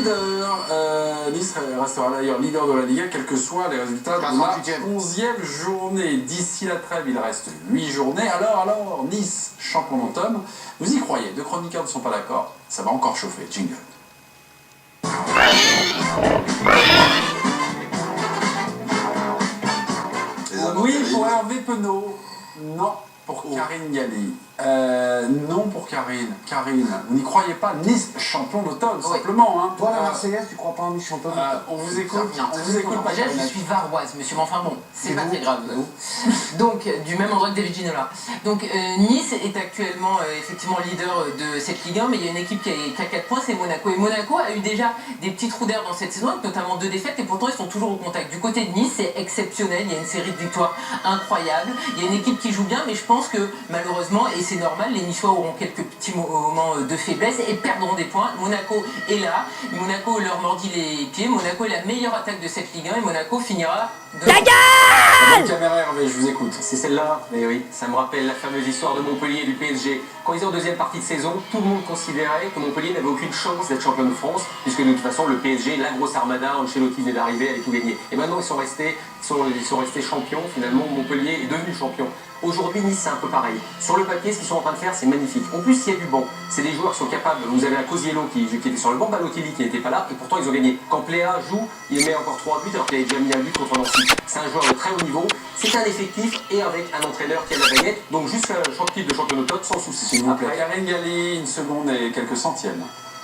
leader. Nice restera d'ailleurs leader de la Ligue 1, quels que soient les résultats de la 11e journée. D'ici la trêve, il reste 8 journées. Alors, Nice, champion d'automne. Vous y croyez? Deux chroniqueurs ne sont pas d'accord. Ça va encore chauffer. Jingle. Oui pour Hervé Penaud. Non pour Karine Galli. Non pour Karine. Karine, vous n'y croyez pas? Nice champion d'automne, simplement. Hein. Toi, la Marseillaise, tu crois pas en Nice champion d'automne? On vous écoute. On vous écoute pas. Déjà, je suis varoise, monsieur, mais enfin bon, c'est pas très grave. Donc, du même endroit que David Ginola. Donc, Nice est actuellement effectivement leader de cette Ligue 1, mais il y a une équipe qui a 4 points, c'est Monaco. Et Monaco a eu déjà des petits trous d'air dans cette saison, avec notamment 2 défaites, et pourtant ils sont toujours au contact. Du côté de Nice, c'est exceptionnel, il y a une série de victoires incroyables. Il y a une équipe qui joue bien, mais je pense que malheureusement, et c'est normal, les Niçois auront quelques petits moments de faiblesse et perdront des points. Monaco est là, Monaco leur mordit les pieds, Monaco est la meilleure attaque de cette Ligue 1 et Monaco finira de... La gueule! Caméra Hervé, je vous écoute. C'est celle-là, mais oui, ça me rappelle la fameuse histoire de Montpellier et du PSG. Quand ils étaient en deuxième partie de saison, tout le monde considérait que Montpellier n'avait aucune chance d'être champion de France, puisque de toute façon, le PSG, la grosse armada, Ancelotti venait d'arriver, avait tout gagné. Et maintenant, ils sont restés champions, finalement, Montpellier est devenu champion. Aujourd'hui, Nice, c'est un peu pareil. Sur le papier, ce qu'ils sont en train de faire, c'est magnifique. En plus, il y a du bon. C'est des joueurs qui sont capables. Vous avez un Cosiello qui était sur le banc, Balotelli qui n'était pas là, et pourtant ils ont gagné. Quand Pléa joue, il met encore 3 buts, alors qu'il avait déjà mis un but contre Nancy. C'est un joueur de très haut niveau. C'est un effectif et avec un entraîneur qui a la baguette. Donc jusqu'à le titre de champion d'automne, sans souci, s'il vous plaît. Karine Galli, une seconde et quelques centièmes.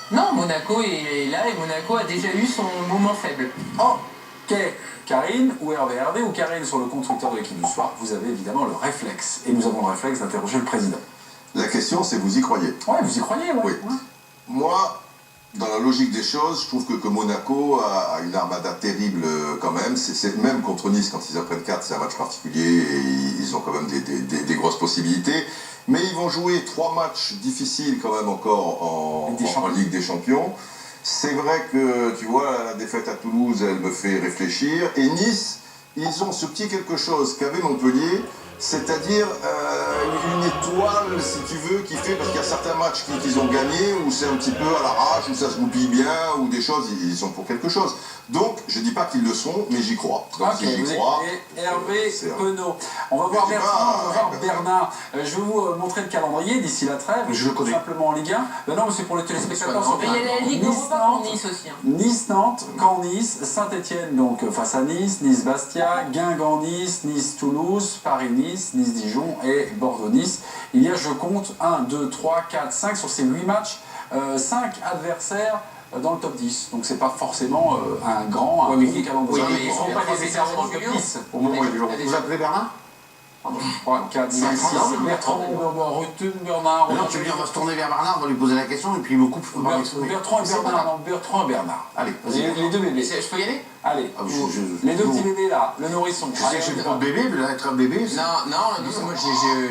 Non, Monaco est là et Monaco a déjà eu son moment faible. Ok. Karine ou Hervé ou Karine sur le compte Twitter de l'équipe du soir, vous avez évidemment le réflexe. Et nous avons le réflexe d'interroger le président. La question, c'est vous y croyez? Ouais, vous y croyez, ouais. Oui. Moi, dans la logique des choses, je trouve que Monaco a une armada terrible quand même. C'est même contre Nice, quand ils apprennent 4, c'est un match particulier et ils ont quand même des grosses possibilités. Mais ils vont jouer 3 matchs difficiles quand même encore en Ligue des Champions. C'est vrai que, tu vois, la défaite à Toulouse, elle me fait réfléchir. Et Nice, ils ont ce petit quelque chose qu'avait Montpellier, c'est-à-dire une étoile, si tu veux, qui fait, parce qu'il y a certains matchs qu'ils ont gagnés, où c'est un petit peu à l'arrache, où ça se goupille bien, ou des choses, ils sont pour quelque chose. Donc, je dis pas qu'ils le sont, mais j'y crois. Donc, si j'y crois... Hervé Penaud. On va voir Bertrand, on va voir Bernard. Je vais vous montrer le calendrier d'ici la trêve. Je le connais. Simplement en Ligue 1. Non, mais c'est pour les téléspectateurs. Mais il y a la Ligue Europa pour Nice aussi. Hein. Nice-Nantes, Caen-Nice, Saint-Etienne donc face à Nice, Nice-Bastia, Guingamp-Nice, Nice-Toulouse, Paris-Nice, Nice-Dijon et Bordeaux-Nice. Il y a, je compte, 1, 2, 3, 4, 5 sur ces 8 matchs, 5 adversaires dans le top 10. Donc c'est pas forcément un grand calendrier. Oui, mais ils ne sont pas nécessairement dans le top 10 au moment où ils jouent. Vous appelez Bernard? 3, 4, 5, 6, Bertrand, Bernard. Non, tu veux dire, on va se tourner vers Bernard, on va lui poser la question et puis il me coupe. Bertrand et Bernard. Allez, vas-y. Les deux bébés. Je peux y aller? Allez, les deux petits bébés là, le nourrisson. Je sais que je suis pas bébé, mais là, être un bébé. Non, moi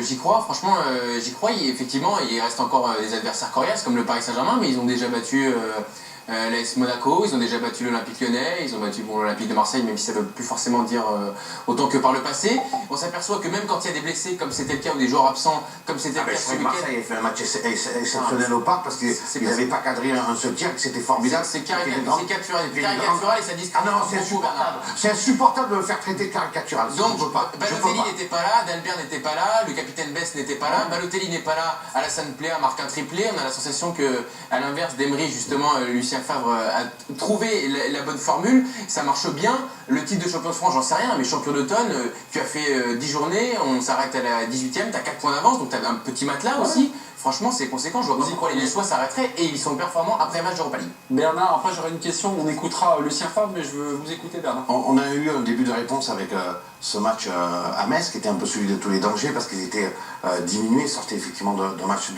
j'y crois, franchement, j'y crois. Effectivement, il reste encore des adversaires coriaces comme le Paris Saint-Germain, mais ils ont déjà battu l'AS Monaco, ils ont déjà battu l'Olympique Lyonnais, ils ont battu l'Olympique de Marseille, même si ça ne veut plus forcément dire autant que par le passé. On s'aperçoit que même quand il y a des blessés, comme c'était le cas, ou des joueurs absents, comme c'était le cas ce week-end. Marseille a fait un match exceptionnel au parc parce qu'ils n'avaient pas cadré un seul tir, que c'était formidable. C'est caricatural et ça discrédite. Ah non, c'est insupportable. C'est insupportable de me faire traiter de caricatural. Donc, Balotelli n'était pas là, Dalbert n'était pas là, le capitaine Bess n'était pas là, Balotelli n'est pas là, Alassane Pléa marque un triplé. On a la sensation que, à l'inverse d'Emery, justement, Lucien Favre a trouvé la bonne formule. Ça marche bien. Le titre de champion de France, j'en sais rien, mais champion d'automne, tu as fait 10 journées, on s'arrête à la 18e, tu as 4 points d'avance, donc tu as un petit matelas aussi. Franchement, c'est conséquent. Je vois pas pourquoi les Niçois s'arrêteraient et ils sont performants après un match d'Europa League. Bernard, après j'aurais une question. On écoutera Lucien Favre, mais je veux vous écouter, Bernard. On a eu un début de réponse avec ce match à Metz, qui était un peu celui de tous les dangers, parce qu'ils étaient diminués, sortaient effectivement d'un match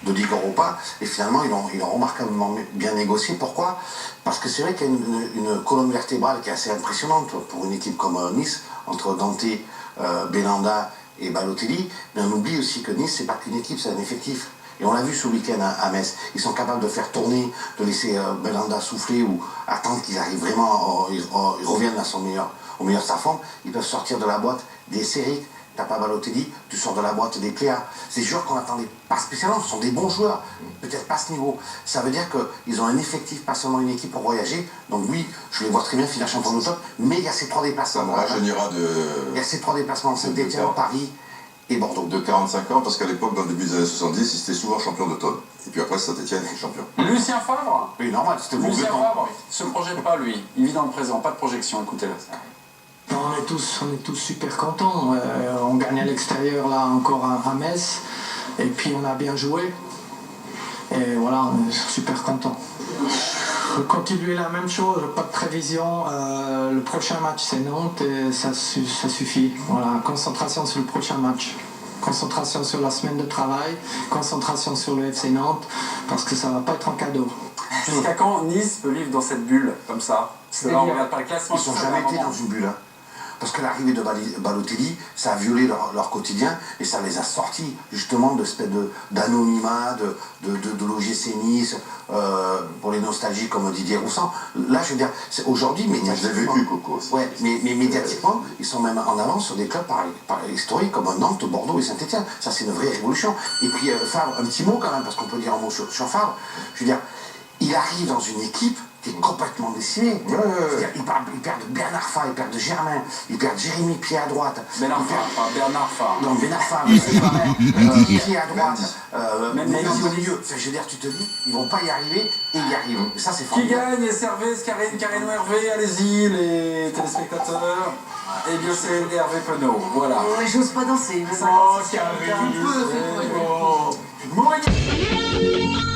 de Ligue Europa. Et finalement, ils ont remarquablement bien négocié. Pourquoi? Parce que c'est vrai qu'il y a une colonne vertébrale qui est assez impressionnante pour une équipe comme Nice, entre Dante, Belanda et Balotelli, mais on oublie aussi que Nice, c'est pas qu'une équipe, c'est un effectif. Et on l'a vu ce week-end à Metz. Ils sont capables de faire tourner, de laisser Belanda souffler ou attendre qu'ils arrivent vraiment, ils reviennent à au meilleur de sa forme. Ils peuvent sortir de la boîte des séries, T'as pas Balotelli, tu sors de la boîte des Cléa. C'est des joueurs qu'on n'attendait pas spécialement, ce sont des bons joueurs, peut-être pas à ce niveau. Ça veut dire qu'ils ont un effectif, pas seulement une équipe pour voyager. Donc oui, je les vois très bien finir champion d'Europe, mais il y a ces 3 Ça déplacements. me rajeunira Il y a ces 3 déplacements, Saint-Étienne, Paris et Bordeaux. de 45 ans, parce qu'à l'époque, dans le début des années 70, ils étaient souvent champions d'automne. Et puis après, Saint-Etienne est champion. Lucien Favre. Oui, normal, c'était bon Lucien temps. Favre se projette pas, lui. Il vit dans le présent, pas de projection, écoutez-le. On est tous super contents. On gagne à l'extérieur là encore à Metz. Et puis on a bien joué. Et voilà, on est super contents. Continuer la même chose, pas de prévision. Le prochain match c'est Nantes et ça suffit. Voilà, concentration sur le prochain match. Concentration sur la semaine de travail, concentration sur le FC Nantes, parce que ça va pas être un cadeau. Jusqu'à quand Nice peut vivre dans cette bulle, comme ça? Là, on regarde pas le classement. Ils n'ont jamais été dans une bulle. Hein. Parce que l'arrivée de Balotelli, ça a violé leur quotidien et ça les a sortis justement d'espèce d'anonymat, de l'OGC Nice, pour les nostalgiques comme Didier Roussan. Là, je veux dire, aujourd'hui, médiatiquement... Je l'ai vécu, Coco. Ouais, mais médiatiquement, ils sont même en avance sur des clubs historiques comme Nantes, Bordeaux et Saint-Etienne. Ça, c'est une vraie révolution. Et puis, Favre, un petit mot quand même, parce qu'on peut dire un mot sur Favre. Je veux dire, il arrive dans une équipe qui est complètement décimée. C'est-à-dire, il perd de Bernard Favre, il perd de Germain, il perd de Jérémy, pied à droite. Bernard Favre. Non, Bernard Favre, c'est pareil. Pied à droite, Mendy au milieu. Enfin, je veux dire, tu te dis, ils vont pas y arriver, et ils y arrivent. Et ça, c'est Qui formidable. gagne? Hervé, Karine ou Hervé? Allez-y, les téléspectateurs. Eh bien, c'est Hervé Penaud. Voilà. J'ose pas danser. Oh, Karine. Un peu, c'est Mourinho.